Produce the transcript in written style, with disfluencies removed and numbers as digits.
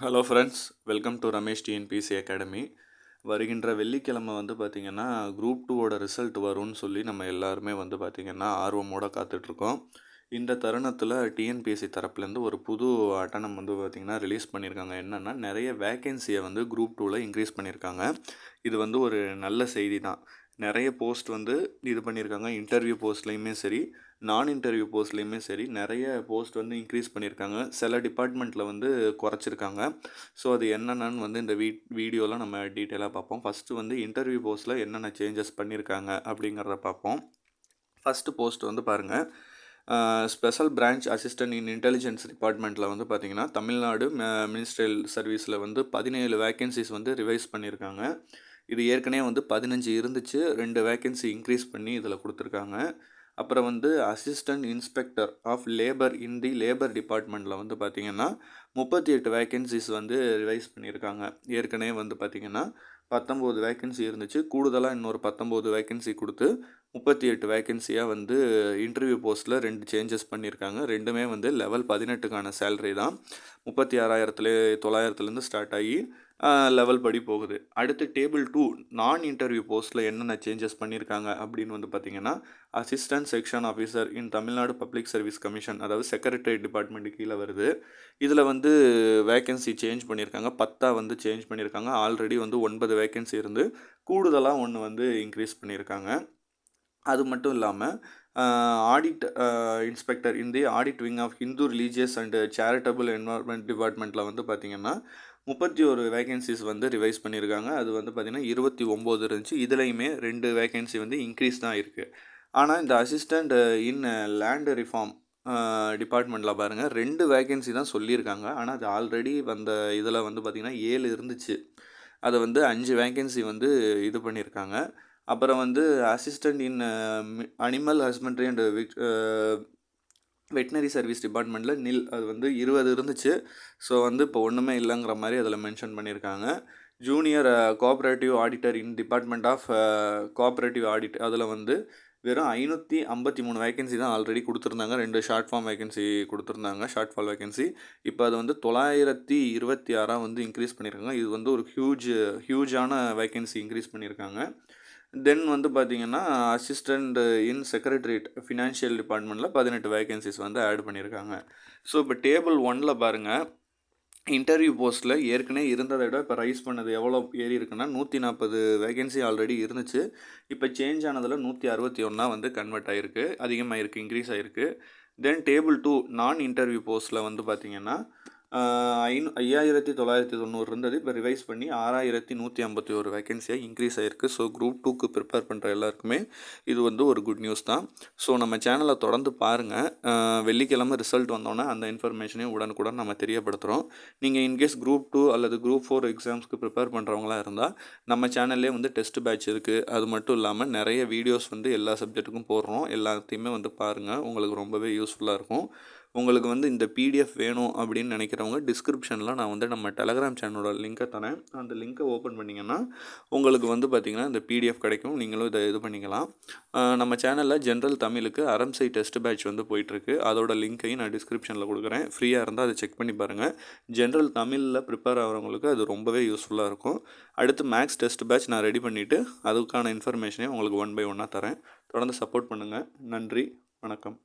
Hello friends, welcome to Ramesh TNPC academy. வருகின்ற வெள்ளிக்கிழமை வந்து பார்த்திங்கன்னா குரூப் 2ஓட ரிசல்ட் வரும்னு சொல்லி நம்ம எல்லாருமே வந்து பார்த்திங்கன்னா ஆர்வமோடு காத்துட்ருக்கோம். இந்த தருணத்தில் டிஎன்பிஎஸ்சி தரப்புலேருந்து ஒரு புது அட்டனம் வந்து பார்த்திங்கன்னா ரிலீஸ் பண்ணியிருக்காங்க. என்னென்னா நிறைய வேக்கன்சியை வந்து குரூப் 2வில் இன்க்ரீஸ் பண்ணியிருக்காங்க. இது வந்து ஒரு நல்ல செய்தி தான். நிறைய போஸ்ட் வந்து இது பண்ணியிருக்காங்க. இன்டர்வியூ போஸ்ட்லேயுமே சரி, நான் இன்டர்வியூ போஸ்ட்லேயுமே சரி நிறைய போஸ்ட் வந்து இன்க்ரீஸ் பண்ணியிருக்காங்க. சில டிபார்ட்மெண்ட்டில் வந்து குறைச்சிருக்காங்க. ஸோ அது என்னென்னு வந்து இந்த வீடியோவில் நம்ம டீட்டெயிலாக பார்ப்போம். ஃபஸ்ட்டு வந்து இன்டர்வியூ போஸ்ட்டில் என்னென்ன சேஞ்சஸ் பண்ணியிருக்காங்க அப்படிங்கிறத பார்ப்போம். ஃபஸ்ட்டு போஸ்ட் வந்து பாருங்கள், ஸ்பெஷல் பிரான்ச் அசிஸ்டன்ட் இன் இன்டெலிஜென்ஸ் டிபார்ட்மெண்ட்டில் வந்து பார்த்திங்கன்னா தமிழ்நாடு மினிஸ்ட்ரியல் சர்வீஸில் வந்து 17 வேக்கன்சிஸ் வந்து ரிவைஸ் பண்ணியிருக்காங்க. இது ஏற்கனவே வந்து 15 இருந்துச்சு, 2 வேக்கன்சி இன்க்ரீஸ் பண்ணி இதில் கொடுத்துருக்காங்க. அப்புறம் வந்து assistant inspector of labour in the labour டிபார்ட்மெண்ட்டில் வந்து பார்த்திங்கன்னா 38 வேக்கன்சிஸ் வந்து ரிவைஸ் பண்ணியிருக்காங்க. ஏற்கனவே வந்து பார்த்திங்கன்னா 19 வேக்கன்சி இருந்துச்சு, கூடுதலாக இன்னொரு 19 வேக்கன்சி கொடுத்து 38 வேக்கன்சியாக வந்து இன்டர்வியூ போஸ்ட்டில் 2 சேஞ்சஸ் பண்ணியிருக்காங்க. ரெண்டுமே வந்து லெவல் 18க்கான சேலரி தான். 36,900 ஸ்டார்ட் ஆகி லெவல் படி போகுது. அடுத்து டேபிள் 2 நான் இன்டர்வியூ போஸ்ட்டில் என்னென்ன சேஞ்சஸ் பண்ணியிருக்காங்க அப்படின்னு வந்து பார்த்திங்கன்னா அசிஸ்டன்ட் செக்ஷன் ஆஃபீஸர் இன் தமிழ்நாடு பப்ளிக் சர்வீஸ் கமிஷன், அதாவது செக்ரட்டரியேட் டிபார்ட்மெண்ட்டு கீழே வருது. இதில் வந்து வேக்கன்சி சேஞ்ச் பண்ணியிருக்காங்க. 10 வந்து சேஞ்ச் பண்ணியிருக்காங்க. ஆல்ரெடி வந்து 9 வேக்கன்சி இருந்து கூடுதலாக 1 வந்து இன்க்ரீஸ் பண்ணியிருக்காங்க. அது மட்டும் இல்லாமல் audit inspector in the audit wing of Hindu religious and charitable environment டிபார்ட்மெண்ட்டில் வந்து பார்த்திங்கன்னா 31 வேக்கன்சிஸ் வந்து ரிவைஸ் பண்ணியிருக்காங்க. அது வந்து பார்த்திங்கன்னா 29 இருந்துச்சு. இதுலேயுமே 2 வேக்கன்சி வந்து இன்க்ரீஸ் தான் இருக்குது. ஆனால் இந்த அசிஸ்டண்ட் இன் லேண்ட் ரிஃபார்ம் டிபார்ட்மெண்ட்டில் பாருங்கள் 2 வேக்கன்சி தான் சொல்லியிருக்காங்க. ஆனால் அது ஆல்ரெடி வந்த இதில் வந்து பார்த்திங்கன்னா 7 இருந்துச்சு. அதை வந்து 5 வேக்கன்சி வந்து இது பண்ணியிருக்காங்க. அப்புறம் வந்து assistant in animal husbandry and veterinary service டிபார்ட்மெண்ட்டில் நில், அது வந்து 20 இருந்துச்சு. ஸோ வந்து இப்போ ஒன்றுமே இல்லைங்கிற மாதிரி அதில் மென்ஷன் பண்ணியிருக்காங்க. Junior cooperative auditor in department of cooperative audit, அதில் வந்து வெறும் 553 வேக்கன்சி தான் ஆல்ரெடி கொடுத்துருந்தாங்க. 2 ஷார்ட் ஃபார்ம் வேக்கன்சி கொடுத்துருந்தாங்க, ஷார்ட் ஃபால் வேக்கன்சி. இப்போ அது வந்து 926 வந்து இன்க்ரீஸ் பண்ணியிருக்காங்க. இது வந்து ஒரு ஹியூஜான வேக்கன்சி இன்க்ரீஸ் பண்ணியிருக்காங்க. தென் வந்து பார்த்திங்கன்னா அசிஸ்டண்ட் இன் செக்ரட்டரியேட் ஃபினான்ஷியல் டிபார்ட்மெண்ட்டில் 18 வேக்கன்சிஸ் வந்து ஆட் பண்ணியிருக்காங்க. ஸோ இப்போ டேபிள் 1ல் பாருங்கள், இன்டர்வியூ போஸ்ட்டில் ஏற்கனவே இருந்ததை விட இப்போ ரைஸ் பண்ணது எவ்வளோ ஏறி இருக்குன்னா 140 வேகன்சி ஆல்ரெடி இருந்துச்சு. இப்போ சேஞ்ச் ஆனதில் 161 வந்து கன்வெர்ட் ஆகிருக்கு, அதிகமாகிருக்கு, இன்க்ரீஸ் ஆகிருக்கு. தென் டேபிள் 2 நான் இன்டர்வியூ போஸ்ட்டில் வந்து பார்த்திங்கன்னா 5,990 இருந்தது. இப்போ ரிவைஸ் பண்ணி 6,151 வேக்கன்சியாக இன்க்ரீஸ் ஆகிருக்கு. ஸோ குரூப் 2க்கு ப்ரிப்பேர் பண்ணுற எல்லாருக்குமே இது வந்து ஒரு குட் நியூஸ் தான். ஸோ நம்ம சேனலை தொடர்ந்து பாருங்கள். வெள்ளிக்கிழமை ரிசல்ட் வந்தோன்னே அந்த இன்ஃபர்மேஷனையும் உடனுக்குடன் நம்ம தெரியப்படுத்துகிறோம். நீங்கள் இன்கேஸ் குரூப் 2 அல்லது குரூப் 4 எக்ஸாம்ஸ்க்கு ப்ரிப்பேர் பண்ணுறவங்களா இருந்தால் நம்ம சேனல்லே வந்து டெஸ்ட் பேட்ச் இருக்குது. அது மட்டும் இல்லாமல் நிறைய வீடியோஸ் வந்து எல்லா சப்ஜெக்ட்டுக்கும் போடுறோம். எல்லாத்தையுமே வந்து பாருங்கள், உங்களுக்கு ரொம்பவே யூஸ்ஃபுல்லாக இருக்கும். உங்களுக்கு வந்து இந்த பிடிஎஃப் வேணும் அப்படின்னு நினைக்கிறவங்க டிஸ்கிரிப்ஷனில் நான் வந்து நம்ம டெலகிராம் சேனலோட லிங்க்கை தரேன். அந்த லிங்க்கை ஓப்பன் பண்ணிங்கன்னா உங்களுக்கு வந்து பார்த்திங்கன்னா இந்த பிடிஎஃப் கிடைக்கும். நீங்களும் இதை இது பண்ணிக்கலாம். நம்ம சேனலில் ஜென்ரல் தமிழுக்கு அரம்சை டெஸ்ட் பேட்ச் வந்து போயிட்டுருக்கு. அதோட லிங்க்கையும் நான் டிஸ்கிரிப்ஷனில் கொடுக்குறேன். ஃப்ரீயாக இருந்தால் அதை செக் பண்ணி பாருங்கள். ஜென்ரல் தமிழில் ப்ரிப்பேர் ஆகிறவங்களுக்கு அது ரொம்பவே யூஸ்ஃபுல்லாக இருக்கும். அடுத்து மேக்ஸ் டெஸ்ட் பேட்ச் நான் ரெடி பண்ணிவிட்டு அதுக்கான இன்ஃபர்மேஷனையும் உங்களுக்கு 1 by 1 தரேன். தொடர்ந்து சப்போர்ட் பண்ணுங்கள். நன்றி, வணக்கம்.